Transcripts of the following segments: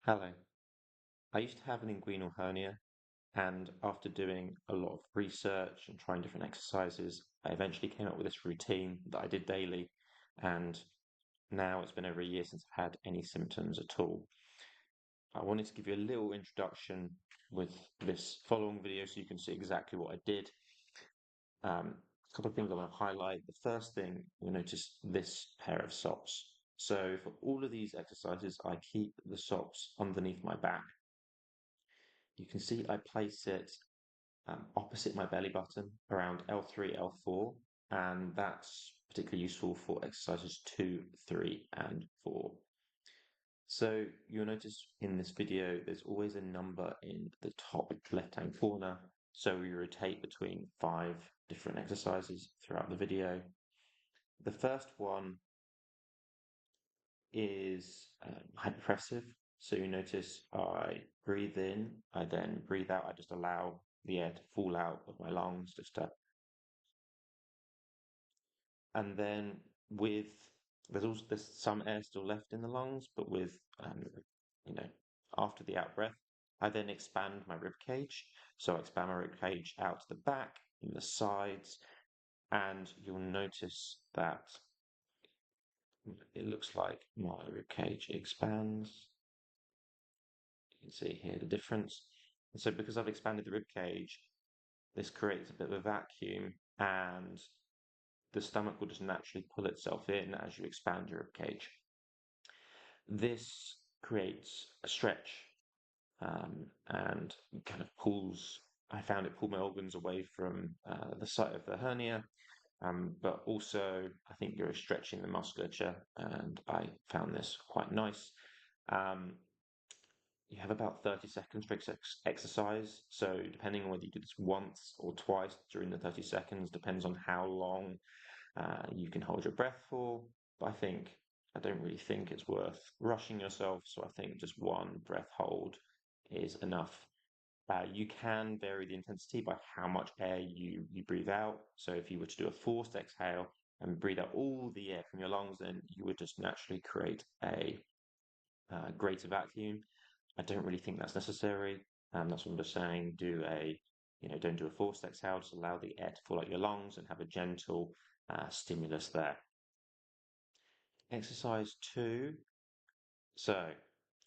Hello. I used to have an inguinal hernia, and after doing a lot of research and trying different exercises, I eventually came up with this routine that I did daily. And now it's been over a year since I've had any symptoms at all. I wanted to give you a little introduction with this following video so you can see exactly what I did. A couple of things I want to highlight. The first thing, you'll notice this pair of socks. So for all of these exercises, I keep the socks underneath my back. You can see I place it opposite my belly button around L3, L4, and that's particularly useful for exercises 2, 3, and 4. So you'll notice in this video, there's always a number in the top left-hand corner. So we rotate between 5 different exercises throughout the video. The first one is hyperpressive. So you notice I breathe in, I then breathe out. I just allow the air to fall out of my lungs, and then with there's some air still left in the lungs, but with you know after the out breath, I then expand my rib cage. So I expand my rib cage out to the back and the sides, and you'll notice that it looks like my rib cage expands. You can see here the difference. And so because I've expanded the rib cage, this creates a bit of a vacuum, and the stomach will just naturally pull itself in as you expand your rib cage. This creates a stretch, and kind of pulls. I found it pulled my organs away from the site of the hernia, but also I think you're stretching the musculature, and I found this quite nice. Um, you have about 30 seconds for exercise. So depending on whether you do this once or twice during the 30 seconds, depends on how long you can hold your breath for. But I don't really think it's worth rushing yourself. So I think just one breath hold is enough. You can vary the intensity by how much air you breathe out. So if you were to do a forced exhale and breathe out all the air from your lungs, then you would just naturally create a greater vacuum. I don't really think that's necessary. That's what I'm just saying. Don't do a forced exhale. Just allow the air to fall out your lungs and have a gentle stimulus there. Exercise 2. So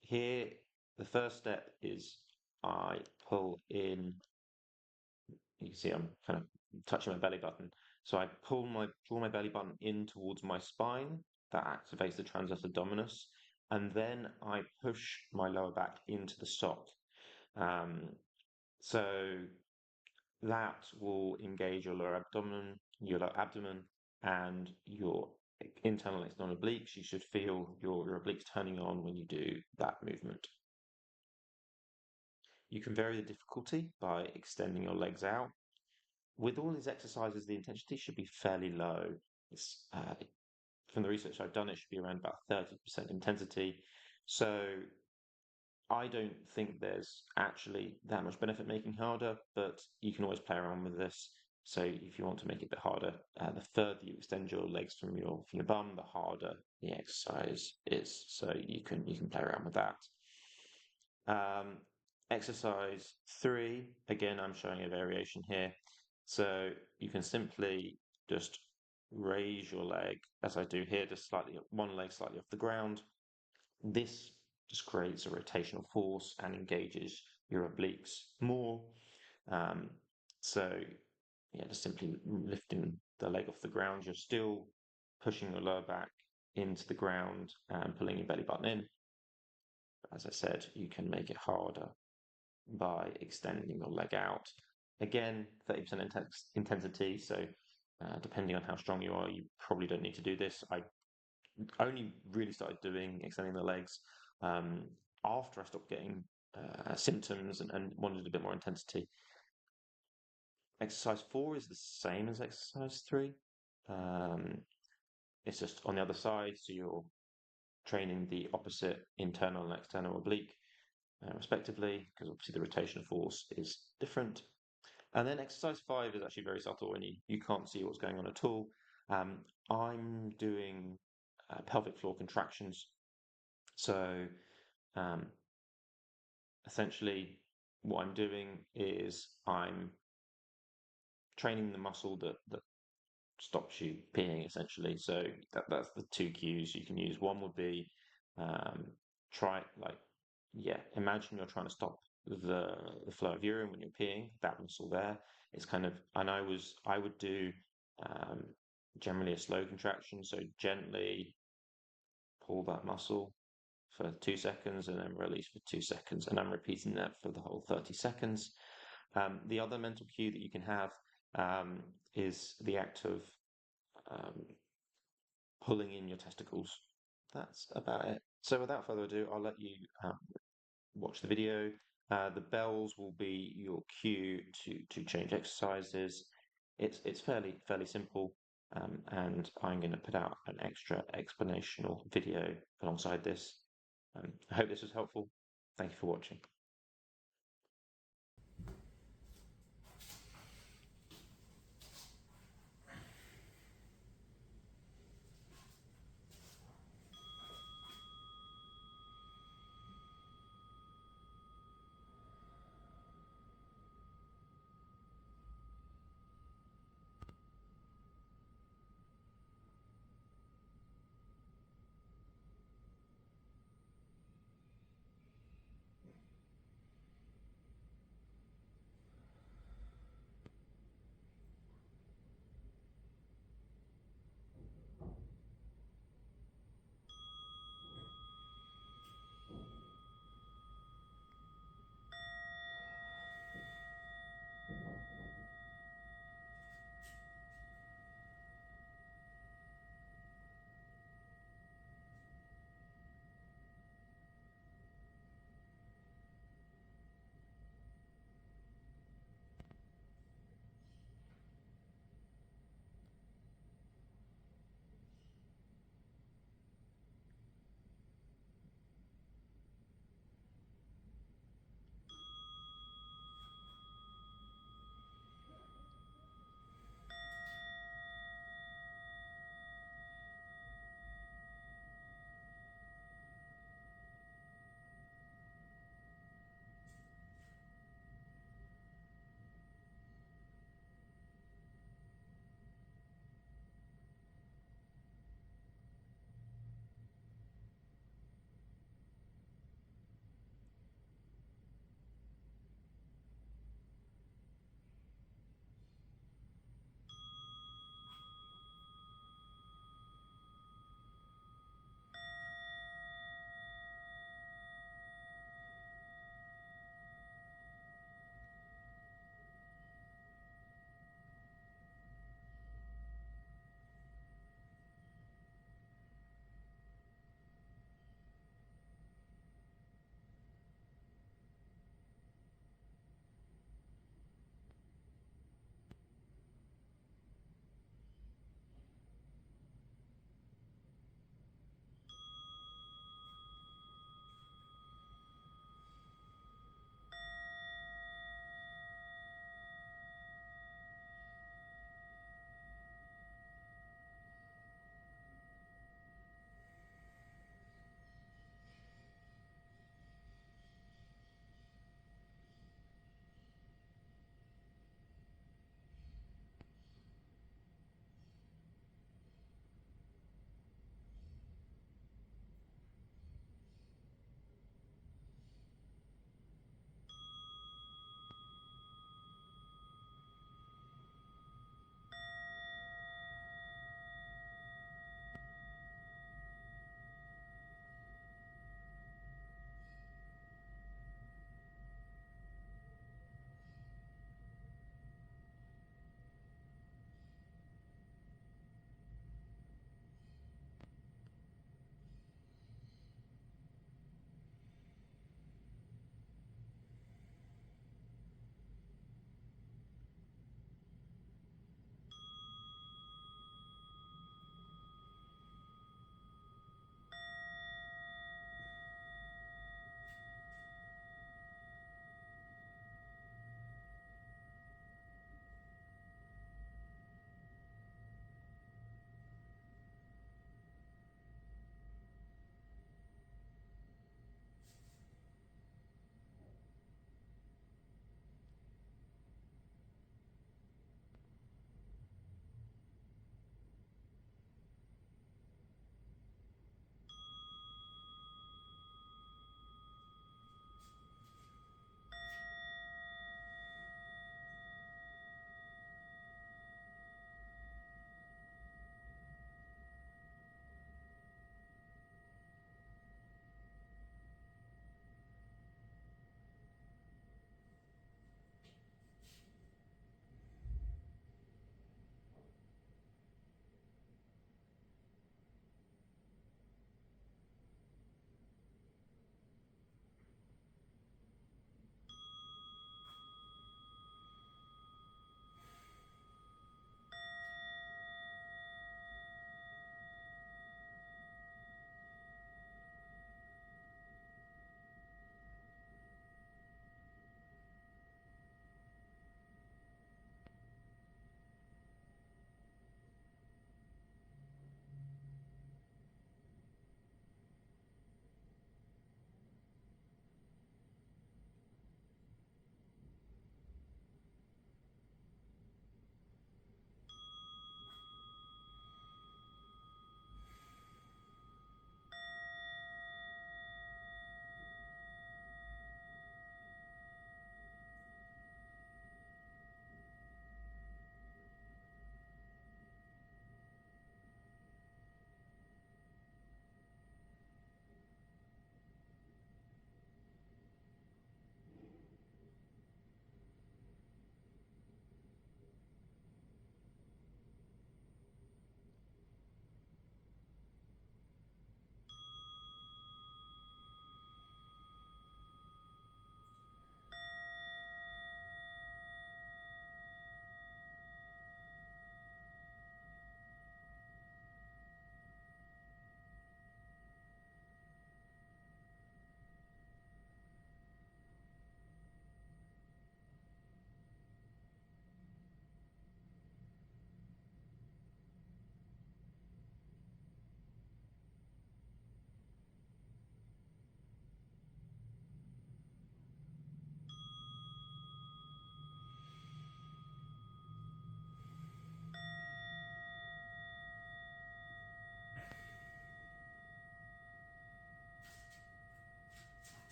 here, the first step is I pull in. You can see I'm kind of touching my belly button. So I draw my belly button in towards my spine. That activates the transverse abdominis, and then I push my lower back into the sock. Um, so that will engage your lower abdomen, and your internal external obliques. You should feel your obliques turning on when you do that movement. You can vary the difficulty by extending your legs out. With all these exercises, the intensity should be fairly low. From the research I've done, it should be around about 30% intensity. So I don't think there's actually that much benefit making harder, but you can always play around with this. So if you want to make it a bit harder, the further you extend your legs from your bum, the harder the exercise is. So you can play around with that. Um, Exercise 3, again, I'm showing a variation here. So you can simply just raise your leg, as I do here, just slightly, one leg slightly off the ground. This just creates a rotational force and engages your obliques more. Um, so yeah, just simply lifting the leg off the ground, you're still pushing your lower back into the ground and pulling your belly button in. As I said, you can make it harder by extending your leg out. Again, 30% intensity. So depending on how strong you are, you probably don't need to do this. I only really started doing extending the legs um, after I stopped getting symptoms and wanted a bit more intensity. Exercise 4 is the same as exercise 3. Um, it's just on the other side, so you're training the opposite internal and external oblique, respectively, because obviously the rotational force is different. And then exercise 5 is actually very subtle and you can't see what's going on at all. Um, I'm doing pelvic floor contractions. So essentially what I'm doing is I'm training the muscle that stops you peeing essentially. So that's the two cues you can use. One would be um, try like yeah, imagine you're trying to stop the flow of urine when you're peeing. That muscle there is kind of, and I would do um, generally a slow contraction. So gently pull that muscle for 2 seconds and then release for 2 seconds, and I'm repeating that for the whole 30 seconds. The other mental cue that you can have um, is the act of um, pulling in your testicles. That's about it. So without further ado, I'll let you watch the video. The bells will be your cue to change exercises. It's fairly simple, and I'm going to put out an extra explanational video alongside this. I hope this was helpful. Thank you for watching.